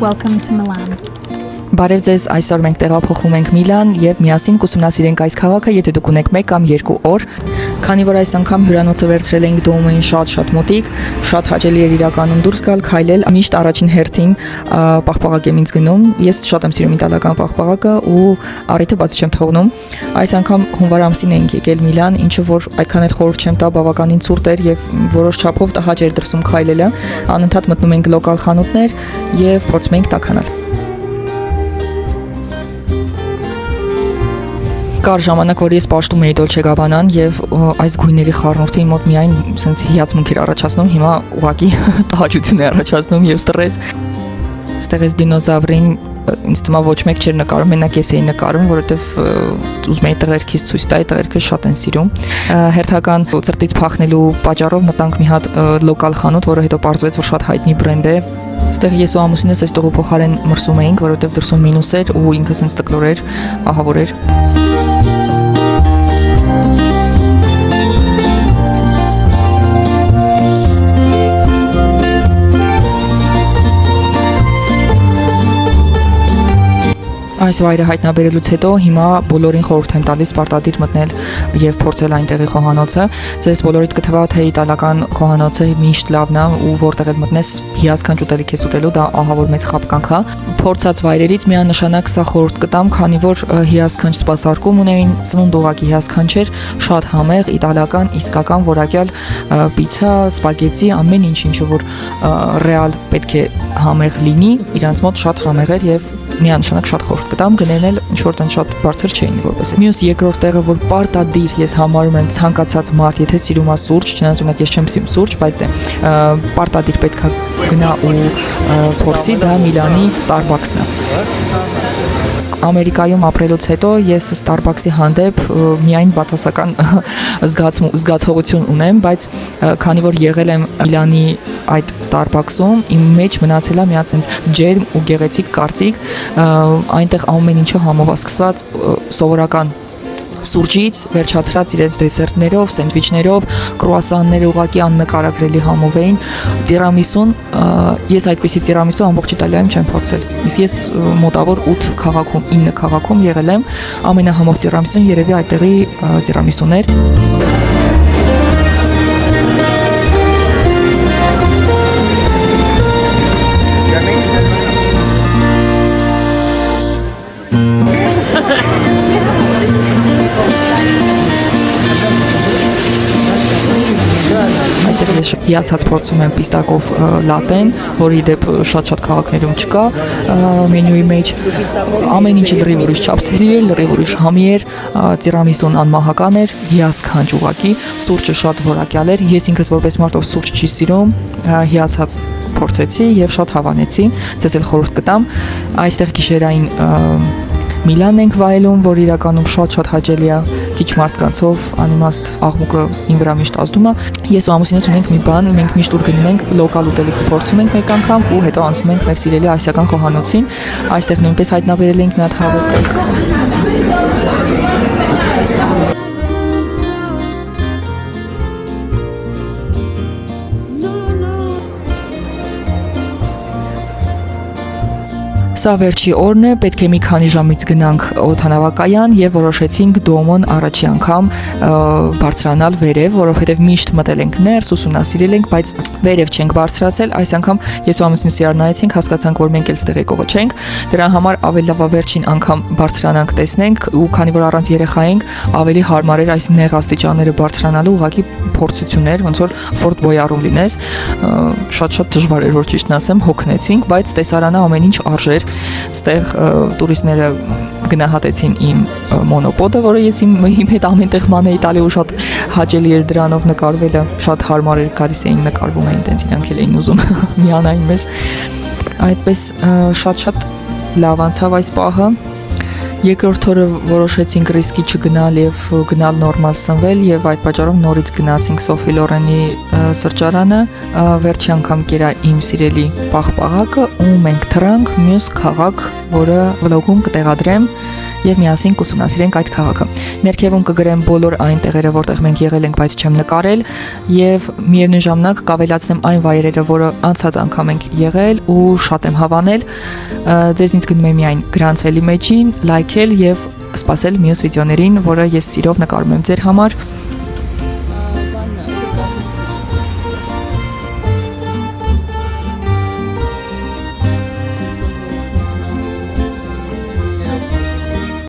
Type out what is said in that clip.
Welcome to Milan. Բարև ձեզ, այսօր մենք տեղափոխվում ենք Միլան եւ միասին կուսումնասիրենք այս քաղաքը, եթե դուք ունեք 1 կամ 2 օր։ Քանի որ այս անգամ հյուրանոցը վերցրել ենք Դոմոյին շատ մոտիկ, շատ հաճելի էր իրականում դուրս գալ, քայլել, միշտ առաջին հերթին պաղպաղակ եմ ինձ գնում։ Ես շատ եմ սիրում իտալական պաղպաղակը ու առիթը բացի չեմ թողնում։ Այս անգամ հունվար ամսին ենք եկել Միլան, ինչը որ այդքան էլ խորհուրդ չեմ տա, բավականին ցուրտ էր եւ որոշ չափով տհաճ էր դրսում քայլելը։ Անընդհատ մտնում ենք լոկալ խանութներ եւ փորձում ենք տաքանալ։ Կար ժամանակ, որ ես պաշտում էի Դոլչե Գաբանան եւ այս գույների խառնուրդի մոտ միայն sense հիացմունք էր առաջացնում, հիմա ուղակի տհաճություն է առաջացնում եւ ստրես։ Ստեղ էս դինոզավրին ինձ թվում է ոչ մեկ չէր նկարում, մենակ ես էի նկարում, որովհետեւ ուզում էի տղերքից ցույց տալ, տղերքը շատ են սիրում։ Հերթական ծրտից փախնելու պատճառով մտանք մի հատ լոկալ խանութ, որը հետո պարզվեց, որ շատ հայտնի բրենդ է։ Ստեղ ես ու ամուսինս այս տողու փոխարեն մրսում էինք, որովհետեւ դրսում մինուս էր ու ինքը sense տկլոր էր, ահավոր էր։ Այս վայրը հայտնաբերելուց հետո հիմա բոլորին խորհուրդ եմ տալիս պարտադիր մտնել եւ փորձել այնտեղի խոհանոցը։ Ձեզ բոլորիդ կթվա թե իտալական խոհանոցը միշտ լավն է ու որտեղ էլ մտնես հիասքանչ ուտելիք ես ուտելու, դա ահավոր մեծ խապկանք է։ Փորձած վայրերից միանշանակ սա խորհուրդ կտամ, քանի որ հիասքանչ սպասարկում ունեին, սնունդ ուղակի հիասքանչ էր, շատ համեղ, իտալական, իսկական որակյալ պիցա, սպագետի, ամեն ինչը որ ռեալ պետք է համեղ լինի, իրանց մոտ շատ համեղ էր եւ միանշանակ շատ խորհուրդ կտամ, գներն էլ ինչ-որ տեն շատ բարձր չէին որպես։ Մյուս երկրորդ տեղը, որ պարտադիր ես համարում եմ ցանկացած մարդ, եթե սիրում է սուրճ, չնայած ունեք ես չեմ սիրում սուրճ, բայց դե պարտադիր պետք է գնա ու փորձի, դա Միլանի Starbucks-ն է։ Ամերիկայում ապրելուց հետո ես Starbucks-ի հանդեպ միայն բացասական զգացողություն ունեմ, բայց քանի որ եղել եմ Միլանի այդ Starbucks-ում, իմ մեջ մնացել է մի հատ sense ջերմ ու գեղեցիկ կարծիք, այնտեղ ամեն ինչը համով սկսած սովորական սուրճից վերջացրած իրենց դեսերտներով, սենդվիչներով, կրուասանները ուղղակի աննկարագրելի համով էին։ Տիրամիսուն, ես այդպիսի տիրամիսու ամբողջ Իտալիայում չեմ փորձել։ Իսկ ես մոտավոր 8 քաղաքում, 9 քաղաքում եղել եմ, ամենահամով տիրամիսուն երևի այդտեղի տիրամիսուն էր։ Այստեղ ես հիացած փորձում եմ պիստակով լատեն, որի դեպ շատ քաղաքներում չկա մենյուի մեջ։ Ամեն ինչը լրիվ ուրիշ չափսերի էր, լրիվ ուրիշ համի էր, տիրամիսուն անմահական էր, հիասքանչ ուղակի, սուրճը շատ որակյալ էր։ Ես ինքս որպես մարդ ով սուրճ չի սիրում, հիացած փորձեցի եւ շատ հավանեցի, ցես էլ խորհուրդ կտամ։ Այստեղ գիշերային Միլան ենք վայելում, որ իրականում շատ հաճելի է, քիչ մարդկանցով անիմաստ աղմուկը իմ վրա միշտ ազդում է։ Ես ու ամուսինս ունենք մի բան, մենք միշտ ուր գնում ենք լոկալ ուտելիքը փորձում ենք մեկ անգամ ու հետո անցնում ենք մեր սիրելի ասիական խոհանոցին։ Այստեղ նույնպես հայտնաբերել ենք մի հատ հավես։ Սա վերջի օրն է, պետք է մի քանի ժամից գնանք օդանավակայան եւ որոշեցինք Դոմոն առաջի անգամ բարձրանալ վերև, որովհետեւ միշտ մտել ենք ներս, ուսումնասիրել ենք, բայց վերև չենք բարձրացել, այս անգամ ես ու ամուսինս իրար նայեցինք, հասկացանք, որ մենք էլ ստեղ եկողը չենք, դրա համար ավելի լավ է վերջին անգամ բարձրանանք, տեսնենք ու քանի որ առանց երեխա ենք, ավելի հարմար էր այս նեղ աստիճանները բարձրանալու, ուղղակի փորձություն էր, ոնց որ Ֆորտ Բոյարում լինես, շատ դժվար էր, որ ճիշտն ասեմ, հոգնեցինք, բայց տեսարանը ամեն ինչ արժեր։ Ստեղ տուրիստները գնահատեցին իմ մոնոպոդը, որը ես իմ հետ ամենտեղ ման էի տալի ու շատ հաճելի էր դրանով նկարվելը, շատ հարմար էր, գալիս էին նկարվում էին, տենց իրանք էլ էին ուզում միանային մեզ։ Այդպես շատ լավ անցավ այս պահը։ Երկրորդ օրը որոշեցինք ռիսկի չգնալ եւ գնալ նորմալ սնվել եւ այդ պատճառով նորից գնացինք Սոֆի Լորենի սրճարանը, վերջի անգամ կերա իմ սիրելի պաղպաղակը ու մենք թռանք մյուս քաղաք, որը վլոգում կտեղադրեմ եւ միասին կուսումնասիրենք այդ քաղաքը։ Ներքևում կգրեմ բոլոր այն տեղերը, որտեղ մենք եղել ենք, բայց չեմ նկարել, եւ միևնույն ժամանակ կավելացնեմ այն վայրերը, որը անցած անգամ ենք եղել ու շատ եմ հավանել։ Ձեզնից գնում եմ միայն գրանցվելի մեջին, լայքել եւ սպասել մյուս վիդեոներին, որը ես սիրով նկարում եմ ձեր համար։